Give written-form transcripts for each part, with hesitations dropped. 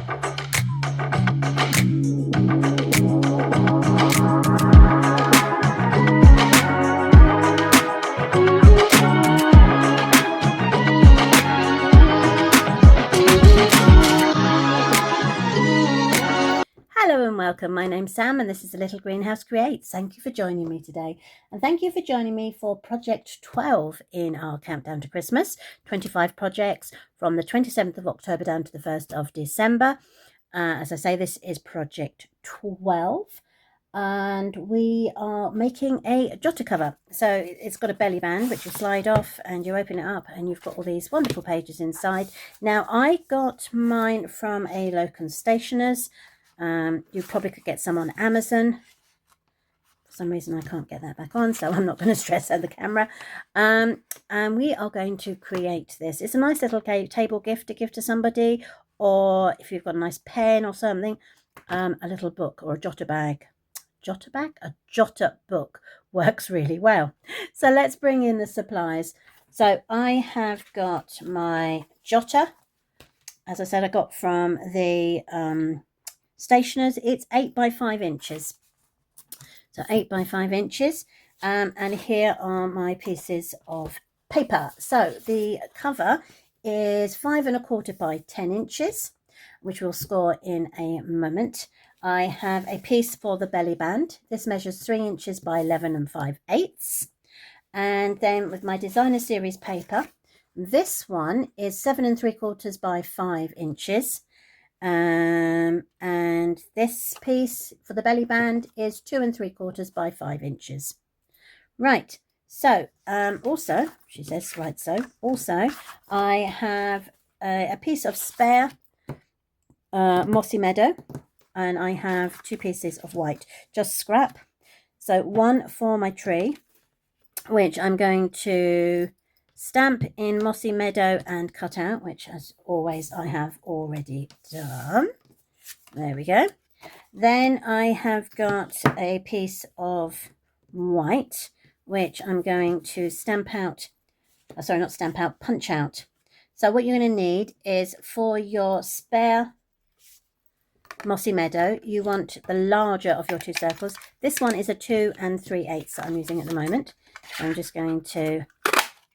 Hello and welcome. My name's Sam and this is The Little Greenhouse Creates. Thank you for joining me today, and thank you for joining me for project 12 in our countdown to Christmas. 25 projects from the 27th of October down to the 1st of December. As I say, this is project 12 and we are making a jotter cover. So it's got a belly band which you slide off and you open it up and you've got all these wonderful pages inside. Now I got mine from a local stationer's. You probably could get some on Amazon. For some reason I can't get that back on, so I'm not going to stress out the camera. And we are going to create this. It's a nice little table gift to give to somebody, or if you've got a nice pen or something, a little book or a jotter bag. Jotter bag? A jotter book works really well. So let's bring in the supplies. So I have got my jotter. As I said, I got from the stationers. It's 8 by 5 inches. So 8 by 5 inches. And here are my pieces of paper. So the cover is 5 1/4 by 10 inches, which we'll score in a moment. I have a piece for the belly band. This measures 3 inches by 11 5/8. And then with my designer series paper, this one is 7 3/4 by 5 inches. And this piece for the belly band is 2 3/4 by 5 inches. Right, so also, she says, right, so also I have a piece of spare mossy meadow, and I have 2 pieces of white, just scrap. So one for my tree, which I'm going to stamp in mossy meadow and cut out, which as always I have already done. There we go. Then I have got a piece of white, which I'm going to stamp out, sorry, not stamp out, punch out. So what you're going to need is, for your spare mossy meadow, you want the larger of your 2 circles. This one is a 2 3/8 that I'm using at the moment. So I'm just going to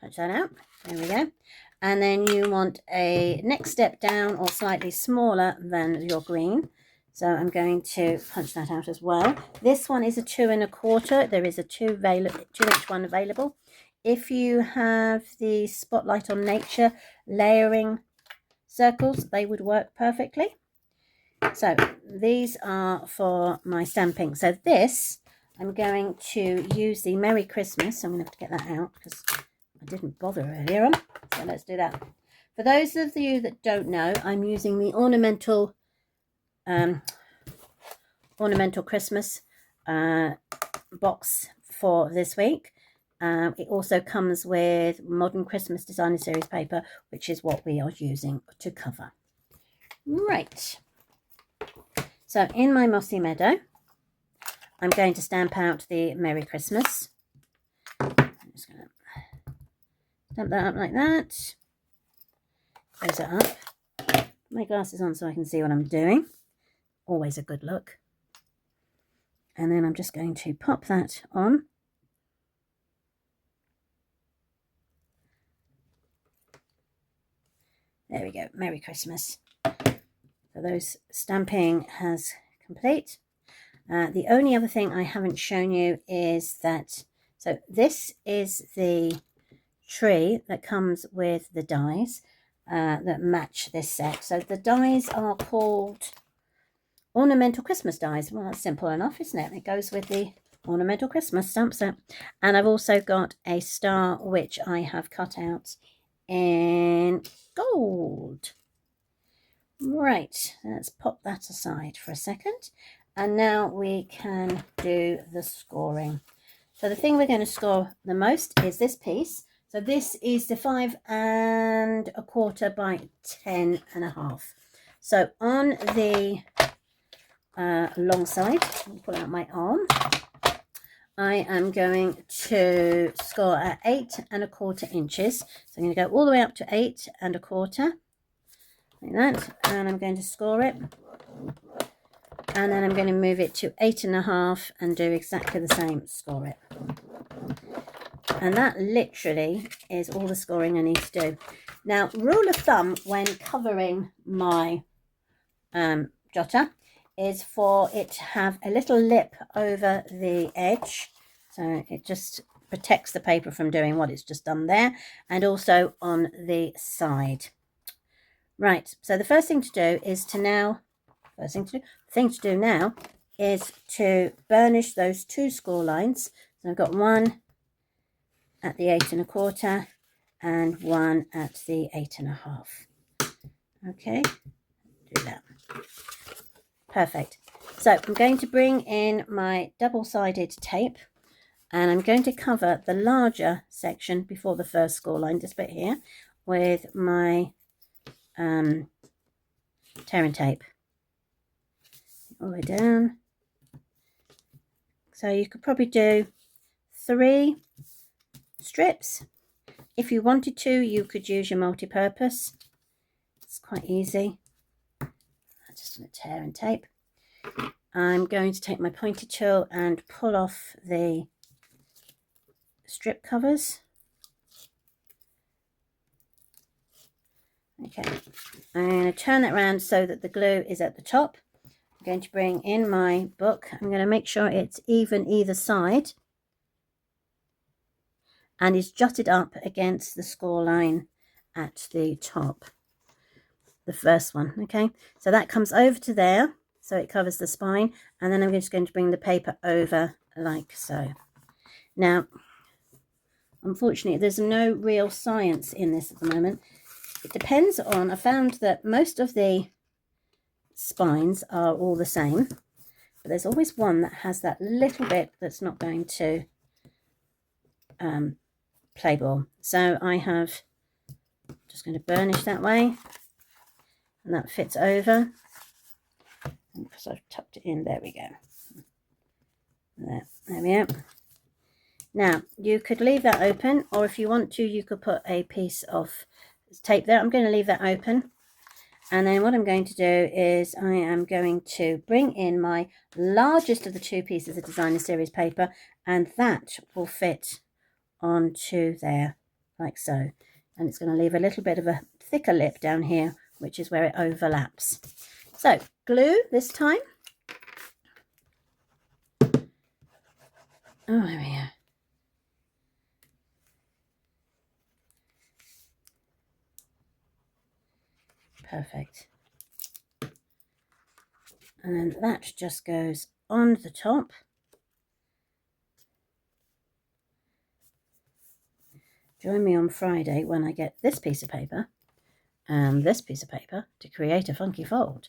punch that out. There we go. And then you want a next step down or slightly smaller than your green. So I'm going to punch that out as well. This one is a 2 1/4. There is a 2-inch one available. If you have the Spotlight on Nature layering circles, they would work perfectly. So these are for my stamping. So this, I'm going to use the Merry Christmas. I'm going to have to get that out because I didn't bother earlier on. So let's do that. For those of you that don't know, I'm using the Ornamental Christmas box for this week. It also comes with Modern Christmas Designer Series paper, which is what we are using to cover. Right. So in my mossy meadow, I'm going to stamp out the Merry Christmas. I'm just going to stamp that up like that. Close it up. Put my glasses on so I can see what I'm doing. Always a good look. And then I'm just going to pop that on. There we go. Merry Christmas. So those stamping has complete. The only other thing I haven't shown you is that, so this is the tree that comes with the dies that match this set. So the dies are called Ornamental Christmas dies. Well, that's simple enough, isn't it? It goes with the Ornamental Christmas stamp set. And I've also got a star which I have cut out in gold. Right, let's pop that aside for a second. And now we can do the scoring. So the thing we're going to score the most is this piece. So this is the 5 1/4 by 10 1/2. So on the long side, I'll pull out my arm, I am going to score at 8 1/4 inches. So I'm going to go all the way up to 8 1/4. like that, and I'm going to score it, and then I'm going to move it to 8.5 and do exactly the same, score it. And that literally is all the scoring I need to do. Now, rule of thumb when covering my jotter is for it to have a little lip over the edge, so it just protects the paper from doing what it's just done there, and also on the side. Right, so the first thing to do is to now, is to burnish those 2 score lines. So I've got one at the 8.25 and one at the 8.5. Okay, do that. Perfect. So I'm going to bring in my double-sided tape, and I'm going to cover the larger section before the first score line, this bit here, with my tearing tape all the way down. So you could probably do 3 strips. If you wanted to, you could use your multi-purpose. It's quite easy. I'm just going to tear and tape. I'm going to take my pointy tool and pull off the strip covers. Okay, I'm going to turn it around so that the glue is at the top. I'm going to bring in my book. I'm going to make sure it's even either side and is jutted up against the score line at the top, the first one. Okay, so that comes over to there, so it covers the spine, and then I'm just going to bring the paper over like so. Now, unfortunately, there's no real science in this at the moment. It depends on, I found that most of the spines are all the same, but there's always one that has that little bit that's not going to play ball. So I have just going to burnish that way, and that fits over. And because I've tucked it in, there we go. There we go. Now you could leave that open, or if you want to, you could put a piece of tape there. I'm going to leave that open, and then what I'm going to do is I am going to bring in my largest of the 2 pieces of designer series paper, and that will fit onto there like so, and it's going to leave a little bit of a thicker lip down here, which is where it overlaps. So glue this time. Oh, there we go. Perfect. And then that just goes on the top. Join me on Friday when I get this piece of paper and this piece of paper to create a funky fold.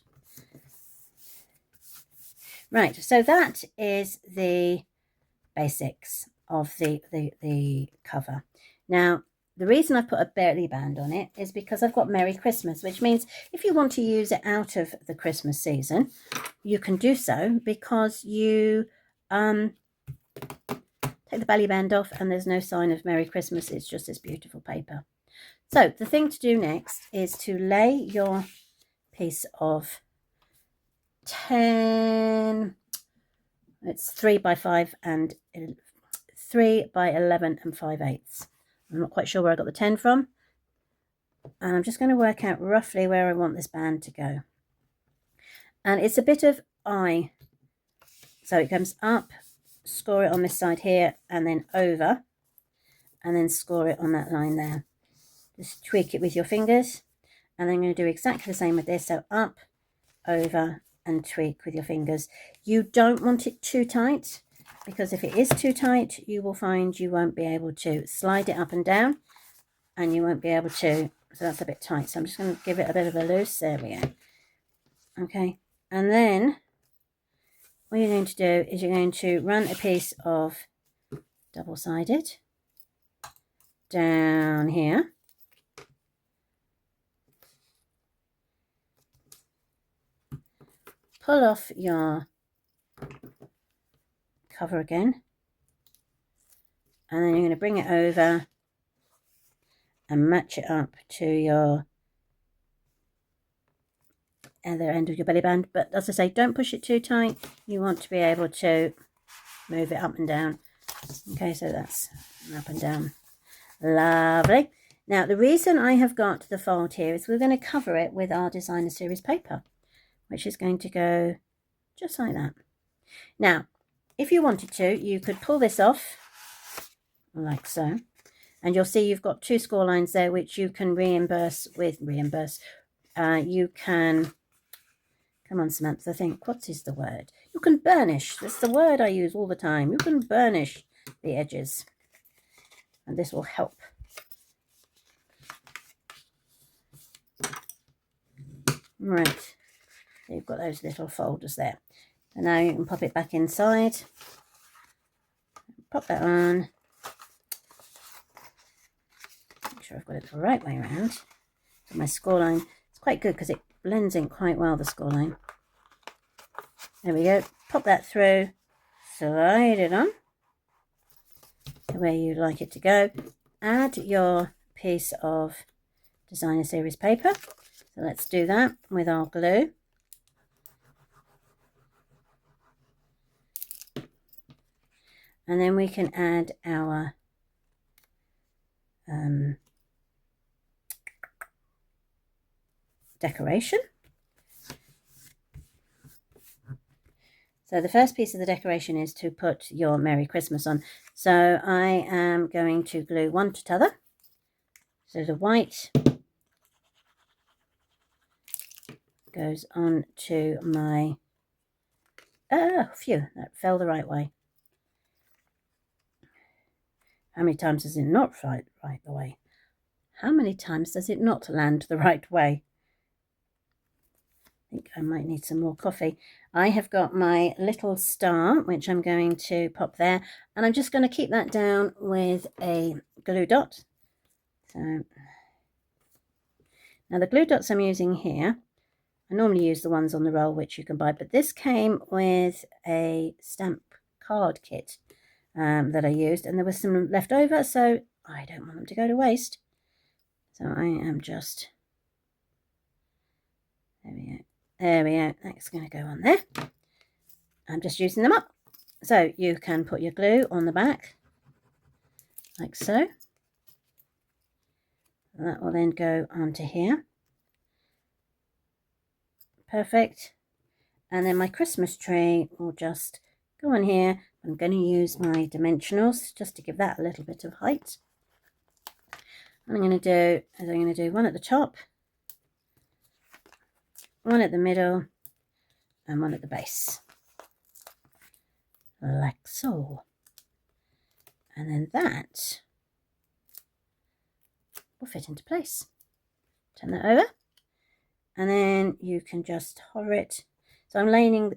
Right, so that is the basics of the cover. Now, the reason I've put a belly band on it is because I've got Merry Christmas, which means if you want to use it out of the Christmas season, you can do so, because you take the belly band off and there's no sign of Merry Christmas. It's just this beautiful paper. So the thing to do next is to lay your piece of 10, it's 3 by 5 and 3 by 11 and 5/8. I'm not quite sure where I got the 10 from, and I'm just going to work out roughly where I want this band to go. And it's a bit of eye, so it comes up, score it on this side here, and then over, and then score it on that line there. Just tweak it with your fingers, and then I'm going to do exactly the same with this. So up, over, and tweak with your fingers. You don't want it too tight, because if it is too tight, you will find you won't be able to slide it up and down, and you won't be able to, so that's a bit tight. So I'm just going to give it a bit of a loose. There we go. Okay, and then what you're going to do is you're going to run a piece of double-sided down here. Pull off your cover again, and then you're going to bring it over and match it up to your other end of your belly band. But as I say, don't push it too tight. You want to be able to move it up and down. Okay, so that's up and down. Lovely. Now, the reason I have got the fold here is we're going to cover it with our designer series paper, which is going to go just like that. Now, if you wanted to, you could pull this off like so, and you'll see you've got 2 score lines there, which you can reimburse. You can, come on Samantha, think, what is the word? You can burnish. That's the word I use all the time. You can burnish the edges, and this will help. Right, so you've got those little folders there. And now you can pop it back inside. Pop that on. Make sure I've got it the right way around. So my score line, it's quite good because it blends in quite well, the score line. There we go. Pop that through. Slide it on the way you'd like it to go. Add your piece of designer series paper. So let's do that with our glue. And then we can add our decoration. So the first piece of the decoration is to put your Merry Christmas on. So I am going to glue one to t'other. So the white goes on to my, phew, that fell the right way. How many times does it not right the way? How many times does it not land the right way? I think I might need some more coffee. I have got my little star, which I'm going to pop there, and I'm just going to keep that down with a glue dot. So now the glue dots I'm using here, I normally use the ones on the roll, which you can buy, but this came with a stamp card kit that I used, and there was some left over, so I don't want them to go to waste. So I am just, there we go, that's going to go on there. I'm just using them up. So you can put your glue on the back like so. That will then go onto here. Perfect. And then my Christmas tree will just go on here. I'm going to use my dimensionals just to give that a little bit of height. What I'm going to do is I'm going to do one at the top, one at the middle, and one at the base, like so. And then that will fit into place. Turn that over, and then you can just hover it. So I'm lining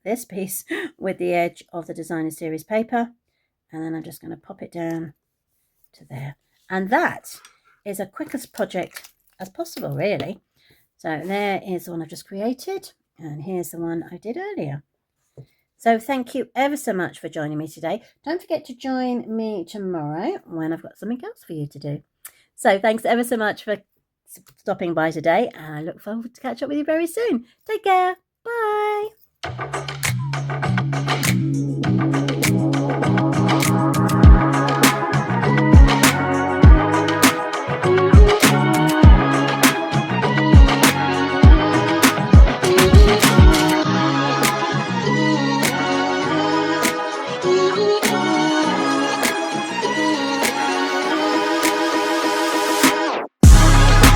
this piece with the edge of the designer series paper, and then I'm just going to pop it down to there. And that is a quickest project as possible, really. So there is the one I've just created, and here's the one I did earlier. So thank you ever so much for joining me today. Don't forget to join me tomorrow when I've got something else for you to do. So thanks ever so much for stopping by today, and I look forward to catch up with you very soon. Take care. Bye.